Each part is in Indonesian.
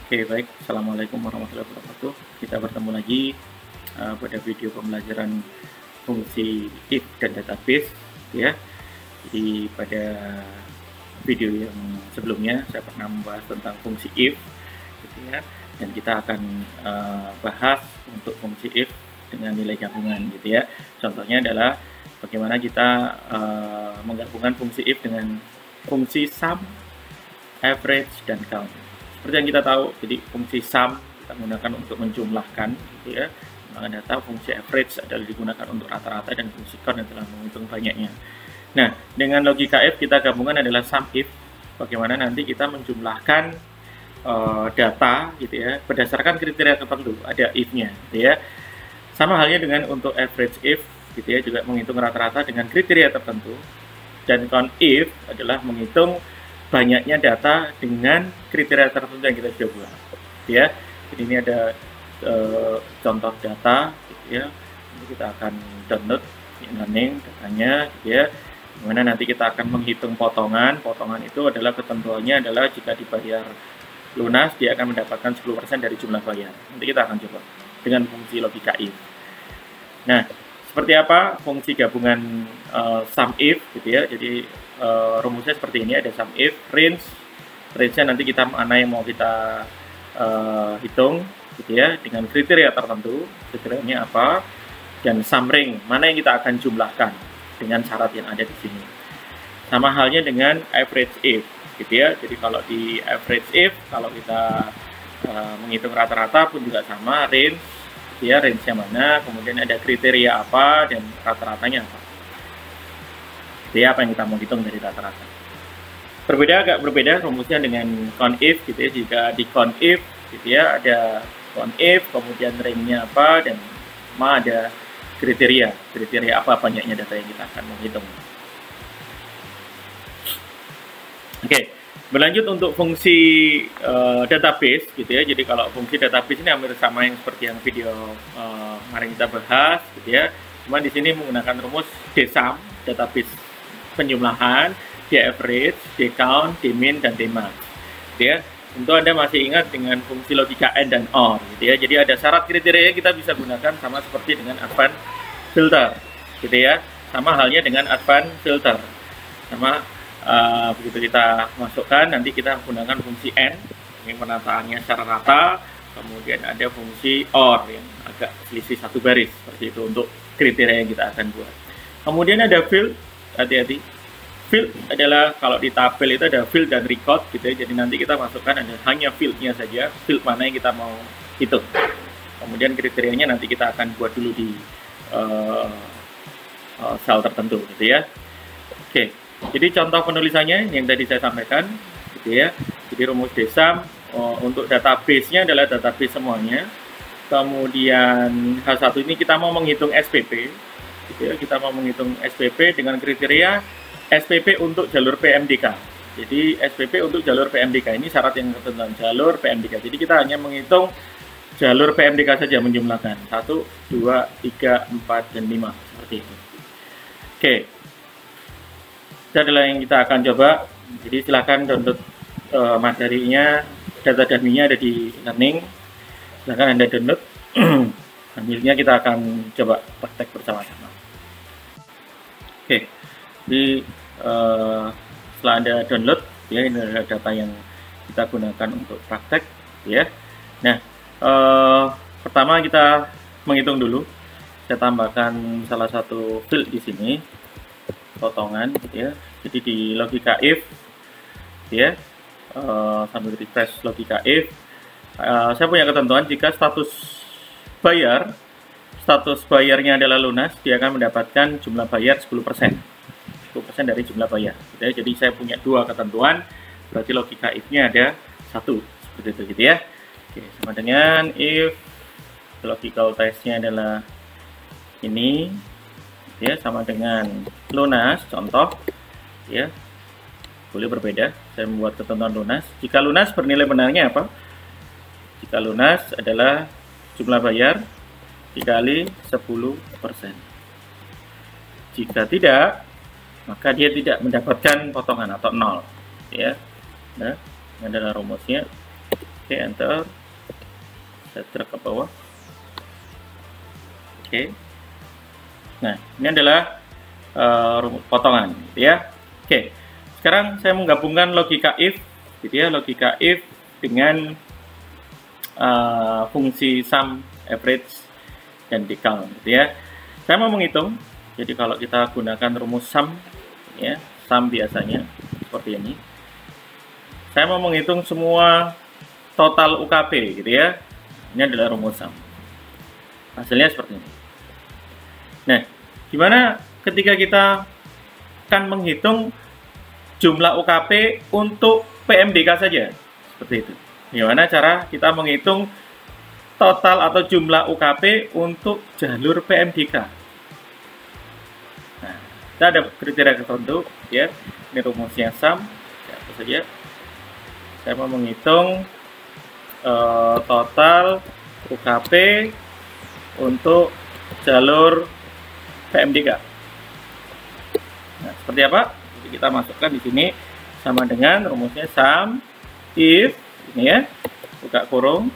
Oke, baik. Assalamualaikum warahmatullahi wabarakatuh. Kita bertemu lagi pada video pembelajaran fungsi if dan database, ya. Jadi pada video yang sebelumnya saya pernah membahas tentang fungsi if, gitu ya. Dan kita akan bahas untuk fungsi if dengan nilai gabungan, gitu ya. Contohnya adalah bagaimana kita menggabungkan fungsi if dengan fungsi sum, average, dan count. Seperti yang kita tahu, jadi fungsi sum kita gunakan untuk menjumlahkan, gitu ya. Data fungsi average adalah digunakan untuk rata-rata, dan fungsi count adalah menghitung banyaknya. Nah, dengan logika if kita gabungan adalah sum if. Bagaimana nanti kita menjumlahkan data, gitu ya, berdasarkan kriteria tertentu, ada if-nya, gitu ya. Sama halnya dengan untuk average if, gitu ya, juga menghitung rata-rata dengan kriteria tertentu. Dan count if adalah menghitung banyaknya data dengan kriteria tertentu yang kita sudah buat, ya. Jadi ini ada contoh data, gitu ya. Ini kita akan download learning datanya, gitu ya. Dimana nanti kita akan menghitung potongan. Potongan itu adalah ketentuannya adalah jika dibayar lunas dia akan mendapatkan 10% dari jumlah bayar. Nanti kita akan coba dengan fungsi logika if. Nah, seperti apa fungsi gabungan sum if, gitu ya. Jadi rumusnya seperti ini, ada sum if, range-nya nanti kita mana yang mau kita hitung, gitu ya, dengan kriteria tertentu, kriterianya apa, dan sum ring, mana yang kita akan jumlahkan dengan syarat yang ada di sini. Sama halnya dengan average if, gitu ya. Jadi kalau di average if, kalau kita menghitung rata-rata pun juga sama, range, ya, range-nya mana, kemudian ada kriteria apa, dan rata-ratanya apa. Jadi apa yang kita mau hitung dari rata-rata. Agak berbeda rumusnya dengan count if, gitu ya. Jika di count if, gitu ya, ada count if, kemudian range-nya apa, dan ada kriteria apa banyaknya data yang kita akan menghitung. Oke. Berlanjut untuk fungsi database, gitu ya. Jadi kalau fungsi database ini hampir sama yang seperti yang video kemarin kita bahas, gitu ya. Cuma di sini menggunakan rumus dsum, database penjumlahan, daverage, dcount, dmin, dan dmax, gitu ya. Tentu Anda masih ingat dengan fungsi logika and dan or, gitu ya. Jadi ada syarat kriteria kita bisa gunakan sama seperti dengan advanced filter, gitu ya. Sama halnya dengan advanced filter. Sama begitu kita masukkan, nanti kita gunakan fungsi and, ini penataannya secara rata, kemudian ada fungsi or yang agak selisih satu baris, seperti itu untuk kriteria yang kita akan buat. Kemudian ada field, hati-hati, field adalah kalau di tabel itu ada field dan record, gitu ya. Jadi nanti kita masukkan ada hanya fieldnya saja, field mana yang kita mau hitung. Kemudian kriterianya nanti kita akan buat dulu di sel tertentu, gitu ya. Oke. Jadi contoh penulisannya yang tadi saya sampaikan, gitu ya. Jadi rumus dsum untuk database-nya adalah database semuanya. Kemudian H1 ini kita mau menghitung SPP, gitu ya. Kita mau menghitung SPP dengan kriteria SPP untuk jalur PMDK. Jadi SPP untuk jalur PMDK ini syarat yang ketentuan jalur PMDK. Jadi kita hanya menghitung jalur PMDK saja, menjumlahkan 1, 2, 3, 4, dan 5, seperti itu. Oke. Itu adalah yang kita akan coba. Jadi silakan download materinya, data dummy-nya ada di learning. Silakan Anda download. Selanjutnya kita akan coba praktek bersama-sama. Oke. Jadi setelah Anda download, ya, ini adalah data yang kita gunakan untuk praktek, ya. Nah, pertama kita menghitung dulu. Saya tambahkan salah satu field di sini, potongan, gitu ya. Jadi di logika if, ya, sambil refresh logika if, saya punya ketentuan jika status bayarnya adalah lunas, dia akan mendapatkan jumlah bayar 10%. 10% dari jumlah bayar, gitu ya. Jadi saya punya dua ketentuan, berarti logika if-nya ada satu, seperti itu, gitu ya. Oke, sama dengan if logical test-nya adalah ini, ya, sama dengan lunas, contoh, ya, boleh berbeda. Saya membuat ketentuan lunas. Jika lunas bernilai benarnya apa? Jika lunas adalah jumlah bayar dikali 10%. Jika tidak, maka dia tidak mendapatkan potongan atau 0, ya. Nah, ini adalah rumusnya. Oke, enter. Saya drag ke bawah. Oke. Nah, ini adalah rumus potongan, gitu ya. Oke. Sekarang saya menggabungkan logika if, gitu ya, logika if dengan fungsi sum, average, dan decount, gitu ya. Saya mau menghitung. Jadi kalau kita gunakan rumus sum, ya, sum biasanya seperti ini. Saya mau menghitung semua total UKP, gitu ya. Ini adalah rumus sum. Hasilnya seperti ini. Nah, gimana ketika kita akan menghitung jumlah UKP untuk PMDK saja? Seperti itu. Gimana cara kita menghitung total atau jumlah UKP untuk jalur PMDK? Nah, kita ada kriteria tertentu, ya. Ini rumusnya sum. Ya, apa saja? Saya mau menghitung total UKP untuk jalur PMDK. Nah, seperti apa? Jadi kita masukkan di sini sama dengan rumusnya sum if, ini ya, buka kurung,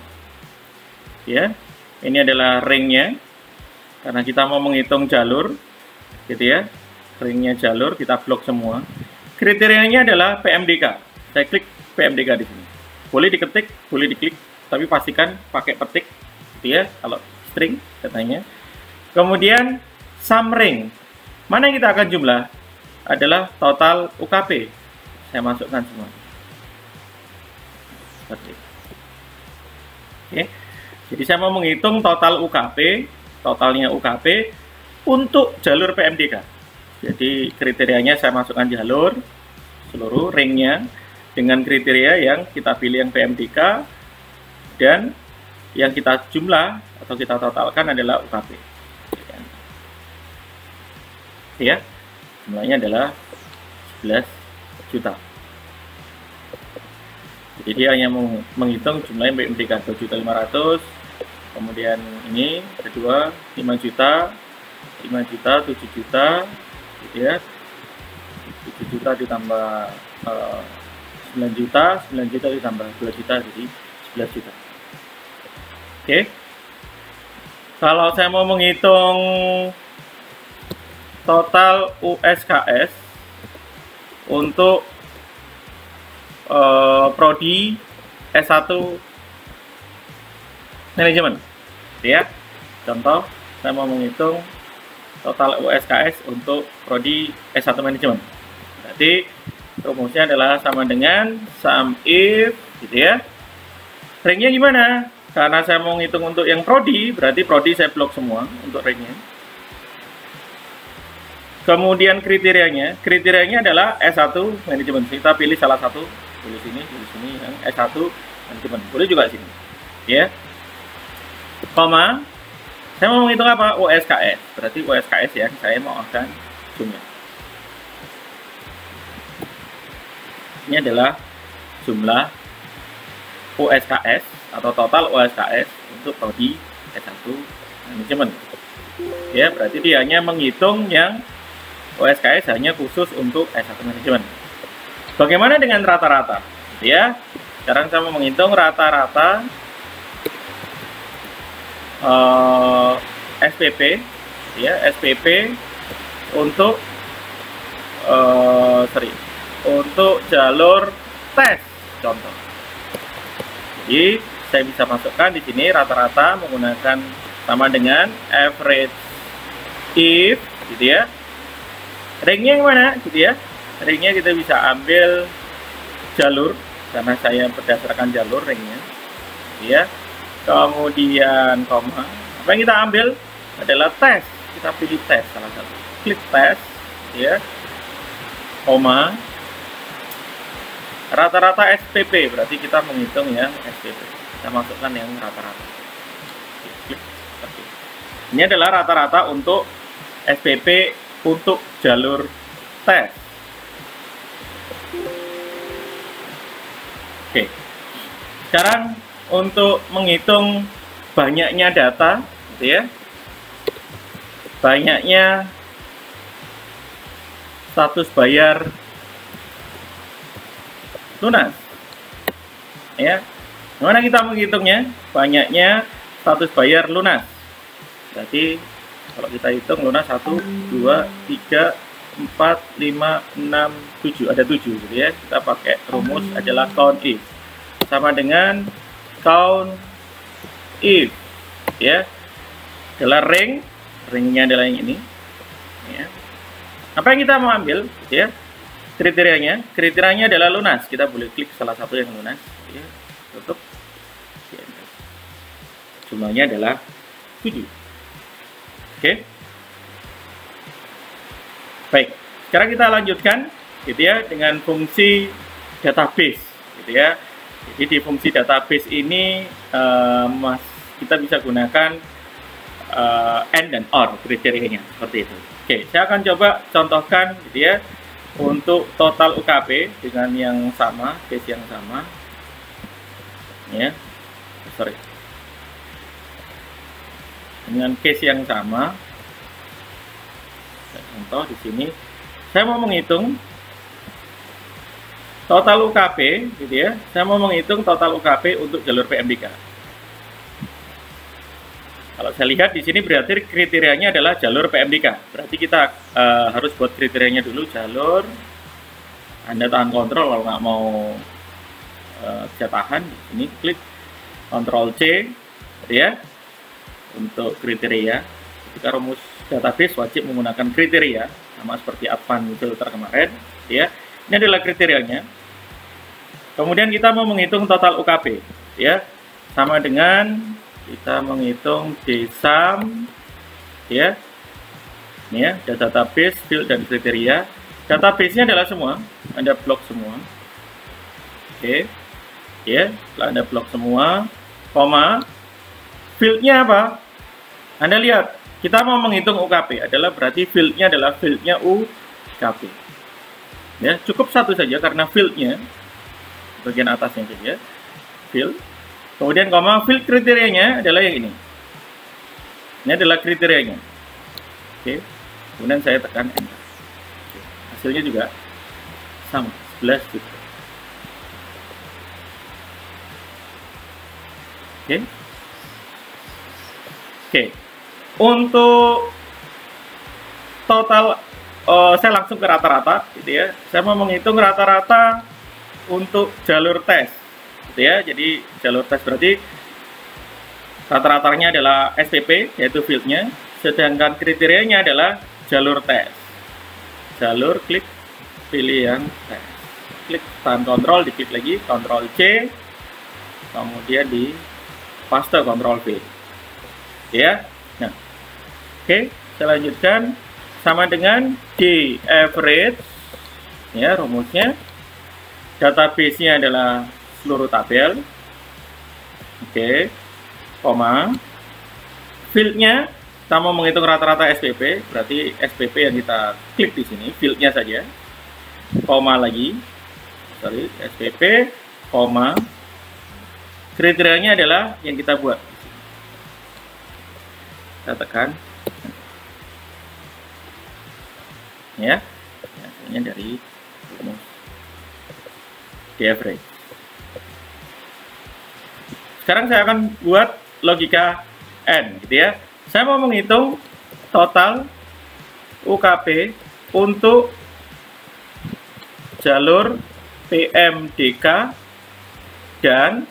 ya. Ini adalah ringnya, karena kita mau menghitung jalur, gitu ya. Ringnya jalur kita blok semua. Kriterianya adalah PMDK. Saya klik PMDK di sini. Boleh diketik, boleh diklik, tapi pastikan pakai petik, gitu ya. Kalau string katanya. Kemudian sum ring. Mana yang kita akan jumlah? Adalah total UKP. Saya masukkan semua. Seperti itu. Oke. Jadi saya mau menghitung total UKP, totalnya UKP untuk jalur PMDK. Jadi kriterianya saya masukkan jalur seluruh ringnya dengan kriteria yang kita pilih yang PMDK, dan yang kita jumlah atau kita totalkan adalah UKP. Ya, jumlahnya adalah 11 juta. Jadi dia hanya menghitung jumlahnya PMDK 2.500.000, kemudian ini kedua 5 juta, 5 juta, 7 juta, gitu ya. 7 juta ditambah 9 juta, 9 juta ditambah 2 juta, jadi 11 juta. Oke. Kalau saya mau menghitung total USKS untuk prodi S1 manajemen, ya. Contoh, saya mau menghitung total USKS untuk prodi S1 manajemen. Berarti rumusnya adalah sama dengan sum if, gitu ya. Ringnya gimana? Karena saya mau ngitung untuk yang prodi, berarti prodi saya blok semua untuk ringnya. Kemudian kriterianya adalah S1 manajemen. Kita pilih salah satu, pilih sini yang S1 manajemen. Boleh juga sini, ya. Koma, saya mau menghitung apa? USKS. Berarti USKS ya, saya mau akan jumlah. Ini adalah jumlah USKS atau total USKS untuk prodi S1 manajemen. Ya, berarti dia hanya menghitung yang USKS hanya khusus untuk S1 manajemen. Bagaimana dengan rata-rata? Ya, sekarang saya mau menghitung rata-rata SPP, ya, SPP untuk untuk jalur tes, contoh. Jadi saya bisa masukkan di sini rata-rata menggunakan sama dengan average if, gitu ya. Ringnya yang mana, gitu ya? Ringnya kita bisa ambil jalur, karena saya berdasarkan jalur ringnya, ya. Kemudian koma, apa yang kita ambil adalah tes, kita pilih tes salah satu, klik tes, ya. Koma, rata-rata SPP, berarti kita menghitung yang SPP, kita masukkan yang rata-rata. Klik seperti ini. Ini adalah rata-rata untuk SPP untuk jalur tes. Oke. Sekarang untuk menghitung banyaknya data, gitu ya. Banyaknya status bayar lunas. Ya. Gimana kita menghitungnya? Banyaknya status bayar lunas. Berarti kalau kita hitung lunas 1, 2, 3, 4, 5, 6, 7. Ada 7 gitu ya. Kita pakai rumus adalah count if. Sama dengan count if. Ya. Adalah ringnya adalah yang ini. Ya. Apa yang kita mau ambil? Ya. Kriterianya adalah lunas. Kita boleh klik salah satu yang lunas. Ya. Tutup. Ya. Jumlahnya adalah 7. Oke. Baik, sekarang kita lanjutkan gitu ya dengan fungsi database gitu ya. Jadi di fungsi database ini kita bisa gunakan and dan or kriterianya seperti itu. Oke, saya akan coba contohkan gitu ya untuk total UKP dengan yang sama, case yang sama. Ya. Sorry. Dengan case yang sama. Contoh di sini saya mau menghitung total UKP gitu ya. Saya mau menghitung total UKP untuk jalur PMDK. Kalau saya lihat di sini berarti kriterianya adalah jalur PMDK. Berarti kita harus buat kriterianya dulu jalur. Anda tahan kontrol kalau nggak mau bisa tahan. Di sini klik Ctrl C gitu ya. Untuk kriteria, ketika rumus database wajib menggunakan kriteria sama seperti advanced filter kemarin ya. Ini adalah kriterianya. Kemudian kita mau menghitung total UKP ya, sama dengan kita menghitung dsum ya. Ini ya, database, field dan kriteria. Database-nya adalah semua, Anda blok semua. Oke. Ya, setelah Anda blok semua, koma. Fieldnya apa? Anda lihat, kita mau menghitung UKP adalah berarti fieldnya adalah fieldnya UKP. Ya, cukup satu saja karena fieldnya bagian atasnya saja, field. Kemudian koma, field kriterianya adalah yang ini. Ini adalah kriterianya. Oke. Kemudian saya tekan enter. Oke. Hasilnya juga sama, 11 gitu. Oke. Oke, untuk total saya langsung ke rata-rata, gitu ya. Saya mau menghitung rata-rata untuk jalur tes, gitu ya. Jadi jalur tes berarti rata-ratanya adalah SPP, yaitu fieldnya, sedangkan kriterianya adalah jalur tes. Jalur klik pilih yang tes, klik tahan kontrol, diklik lagi, Ctrl C, kemudian di paste Ctrl V. Ya, nah, oke, saya lanjutkan sama dengan D average, ya rumusnya, database-nya adalah seluruh tabel, oke, koma, field-nya kita mau menghitung rata-rata SPP, berarti SPP yang kita klik di sini, field-nya saja, koma lagi, sorry, SPP, koma, kriterianya adalah yang kita buat. Kita tekan ya, hasilnya dari rumus D average. Sekarang saya akan buat logika N gitu ya. Saya mau menghitung total UKP untuk jalur PMDK dan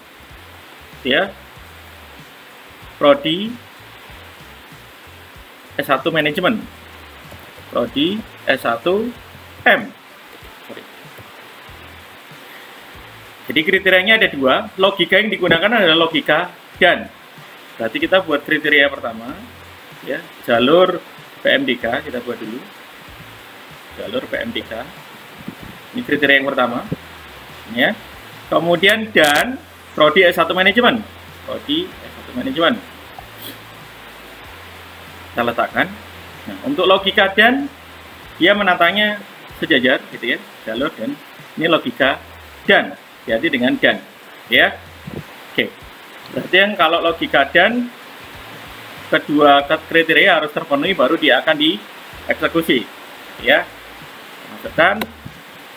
ya prodi S1 manajemen, prodi S1 M. Jadi kriterianya ada dua, logika yang digunakan adalah logika dan. Berarti kita buat kriteria pertama, ya jalur PMDK kita buat dulu, jalur PMDK. Ini kriteria yang pertama, ya. Kemudian dan prodi S1 manajemen, prodi S1 manajemen. Kita letakkan. Nah, untuk logika dan dia menatanya sejajar gitu ya, jalur dan ini logika dan, jadi dengan dan ya. Oke. Berarti yang kalau logika dan kedua kriteria harus terpenuhi baru dia akan dieksekusi ya. Masukkan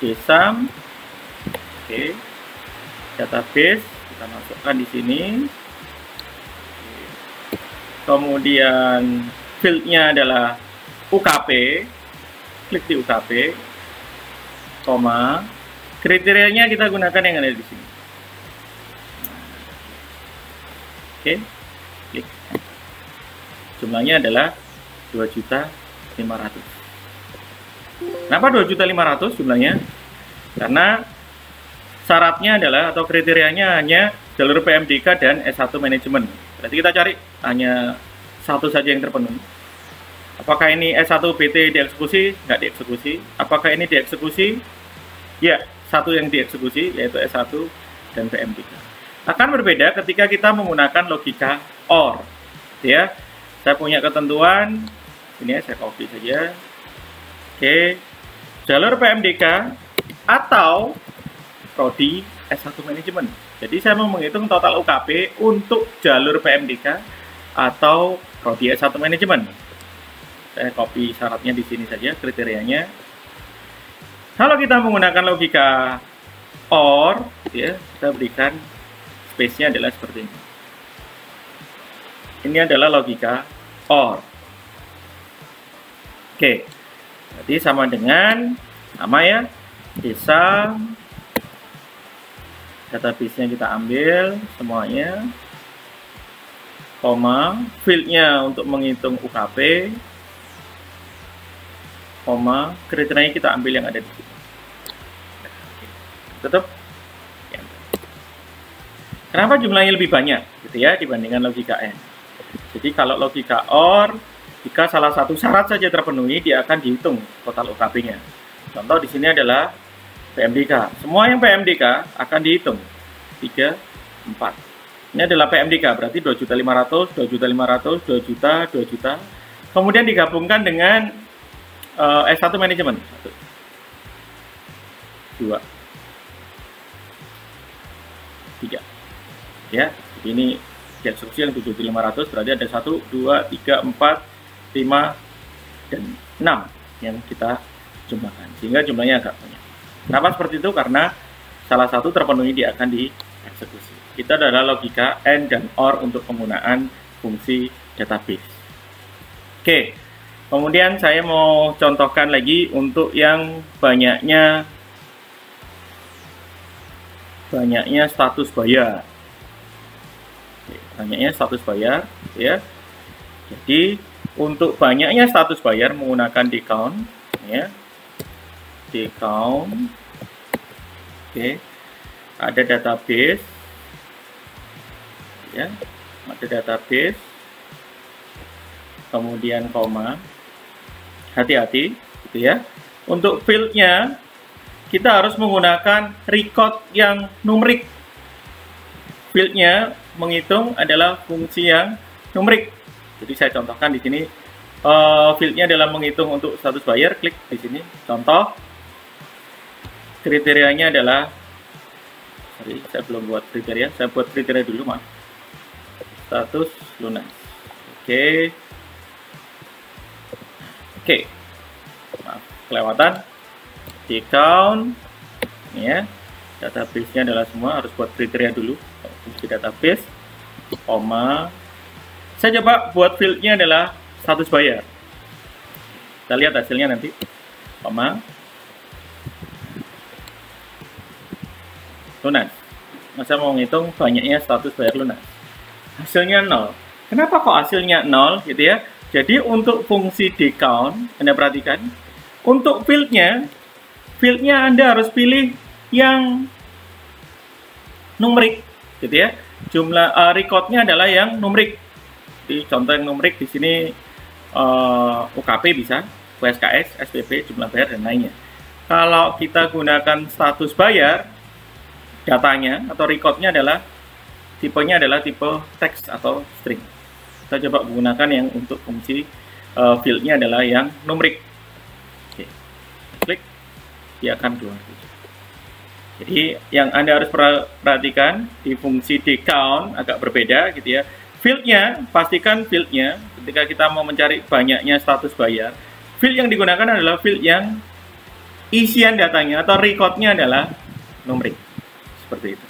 dsum, oke, database Kita masukkan di sini. Kemudian fieldnya adalah UKP. Klik di UKP, koma. Kriterianya kita gunakan yang ada di sini. Oke, klik. Jumlahnya adalah 2.500.000. Kenapa 2.500.000 jumlahnya? Karena syaratnya adalah atau kriterianya hanya jalur PMDK dan S1 manajemen. Berarti kita cari hanya satu saja yang terpenuhi. Apakah ini S1 BT dieksekusi? Nggak dieksekusi. Apakah ini dieksekusi? Ya, satu yang dieksekusi yaitu S1 dan PMDK. Akan berbeda ketika kita menggunakan logika OR. Ya, saya punya ketentuan. Ini saya copy saja. Oke, jalur PMDK atau prodi S1 manajemen. Jadi saya mau menghitung total UKP untuk jalur PMDK atau prodi S1 manajemen. Saya copy syaratnya di sini saja, kriterianya. Kalau kita menggunakan logika OR, ya, kita berikan space-nya adalah seperti ini. Ini adalah logika OR. Oke, jadi sama dengan nama ya, desa, database-nya kita ambil semuanya, koma, field-nya untuk menghitung UKP, koma, kriterianya kita ambil yang ada di sini. Tutup. Kenapa jumlahnya lebih banyak gitu ya dibandingkan logika N? Jadi kalau logika OR, jika salah satu syarat saja terpenuhi, dia akan dihitung total UKP-nya. Contoh di sini adalah PMDK. Semua yang PMDK akan dihitung 3, 4. Ini adalah PMDK, berarti 2.500.000, 2.500.000, 2 juta, 2 juta. Kemudian digabungkan dengan S1 manajemen. 1, 2, 3. Ya, ini dieksekusi yang 7.500, berarti ada 1, 2, 3, 4, 5, dan 6 yang kita jumlahkan. Sehingga jumlahnya agak banyak. Kenapa seperti itu? Karena salah satu terpenuhi dia akan dieksekusi. Itu adalah logika AND dan OR untuk penggunaan fungsi database. Oke, kemudian saya mau contohkan lagi untuk yang banyaknya status bayar. Banyaknya status bayar, ya. Jadi untuk banyaknya status bayar menggunakan dcount, ya. Dcount. Oke. Ada database. Ya. Ada database. Kemudian koma. Hati-hati, gitu ya. Untuk field-nya kita harus menggunakan record yang numerik. Field-nya menghitung adalah fungsi yang numerik. Jadi saya contohkan di sini, field-nya adalah menghitung untuk status bayar. Klik di sini. Contoh, kriterianya adalah, sorry, saya belum buat kriteria. Saya buat kriteria dulu, maaf. Status lunas. Oke. Oke. Maaf, kelewatan. Dcount. Ini ya. Database-nya adalah semua, harus buat kriteria dulu. Fungsi database, koma. Saya coba buat field-nya adalah status bayar. Kita lihat hasilnya nanti. Koma. Lunas. Nah, saya mau ngitung banyaknya status bayar lunas. Hasilnya 0. Kenapa kok hasilnya 0 gitu ya? Jadi untuk fungsi dcount, Anda perhatikan, untuk field-nya Anda harus pilih yang numerik, gitu ya. Jumlah record-nya adalah yang numerik. Di contoh yang numerik di sini UKP bisa, USKS, SPP, jumlah bayar dan lainnya. Kalau kita gunakan status bayar, datanya atau record-nya adalah tipenya adalah tipe teks atau string. Kita coba menggunakan yang untuk fungsi field-nya adalah yang numerik. Oke. Klik, dia akan keluar. Jadi yang Anda harus perhatikan di fungsi dcount agak berbeda gitu ya. Field-nya, pastikan field-nya ketika kita mau mencari banyaknya status bayar, field yang digunakan adalah field yang isian datanya atau record-nya adalah numerik. Seperti itu.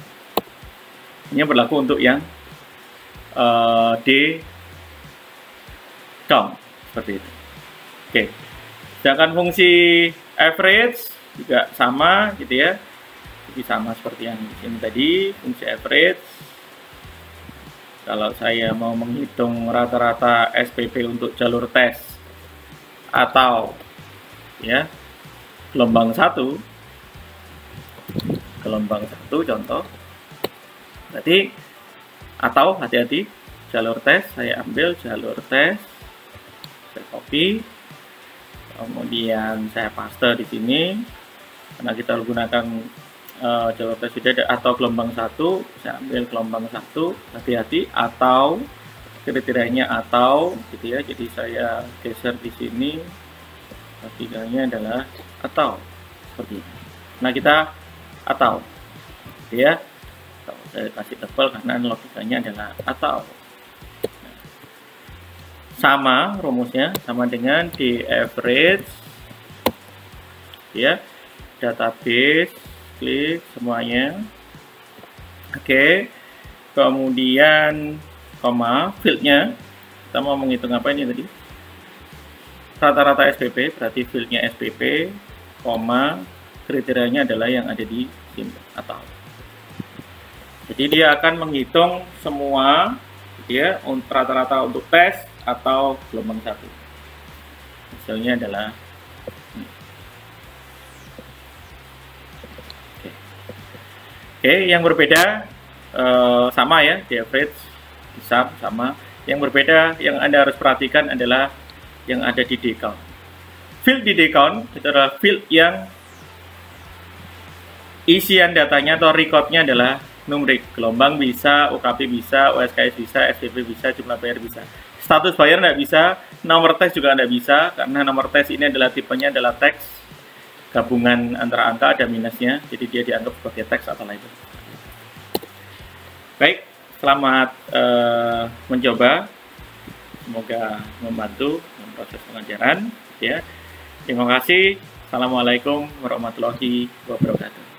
Hanya berlaku untuk yang D count seperti itu. Oke. Sedangkan fungsi average juga sama gitu ya. Jadi sama seperti yang ini tadi, fungsi average. Kalau saya mau menghitung rata-rata SPP untuk jalur tes atau ya gelombang 1 contoh. Berarti atau hati-hati jalur tes, saya ambil jalur tes, saya copy, kemudian saya paste di sini karena kita gunakan jalur tes sudah ada, atau gelombang 1, saya ambil gelombang 1, hati-hati, atau kriterianya atau gitu ya, jadi saya geser di sini, kriterianya adalah atau seperti ini. Nah kita atau gitu ya, saya kasih tebal karena logikanya adalah atau. Sama rumusnya, sama dengan di average ya, database, klik semuanya. Oke, kemudian koma, fieldnya kita mau menghitung apa ini tadi, rata-rata SPP, berarti fieldnya SPP, koma, kriterianya adalah yang ada di sini atau. Jadi dia akan menghitung semua ya, rata-rata untuk tes atau gelombang 1. Hasilnya adalah ini. Oke, yang berbeda sama ya, di average, di sum sama. Yang berbeda yang Anda harus perhatikan adalah yang ada di D-count. Field di D-count itu adalah field yang isian datanya atau recordnya adalah numerik. Gelombang bisa, UKP bisa, USKS bisa, SPP bisa, jumlah bayar bisa. Status bayar tidak bisa, nomor tes juga tidak bisa, karena nomor tes ini adalah tipenya adalah teks, gabungan antara angka ada minusnya, jadi dia dianggap sebagai teks atau label. Baik, selamat mencoba, semoga membantu dalam proses pengajaran. Ya, terima kasih. Assalamualaikum warahmatullahi wabarakatuh.